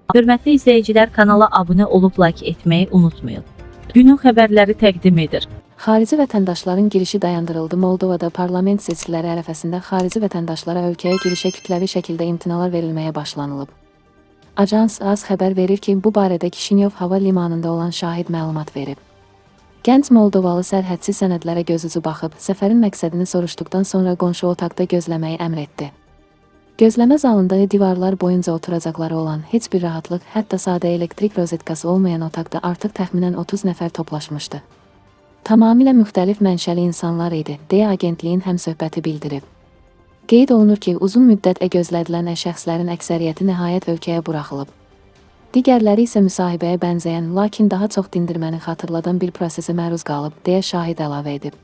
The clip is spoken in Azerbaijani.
Hörmətli izləyicilər, kanala abunə olub like etməyi unutmayın. Günün xəbərləri təqdim edir. Xarici vətəndaşların girişi dayandırıldı. Moldovada parlament seçkiləri ərəfəsində xarici vətəndaşlara ölkəyə girişə kütləvi şəkildə imtinalar verilməyə başlanılıb. Ajans AS xəbər verir ki, bu barədə Kişinyov hava limanında olan şahid məlumat verib. Gənc Moldovalı sərhədsiz sənədlərə gözücü baxıb, səfərin məqsədini soruşduqdan sonra qonşu otaqda gözləməyi əmr etdi. Gözləmə zalında divarlar boyunca oturacaqları olan heç bir rahatlıq, hətta sadə elektrik rozetkası olmayan otaqda artıq təxminən 30 nəfər toplaşmışdı. Tamamilə müxtəlif mənşəli insanlar idi, deyə agentliyin həmsöhbəti bildirib. Qeyd olunur ki, uzun müddət gözlədilən şəxslərin əksəriyyəti nəhayət ölkəyə buraxılıb. Digərləri isə müsahibəyə bənzəyən, lakin daha çox dindirməni xatırladan bir prosesə məruz qalıb, deyə şahid əlavə edib.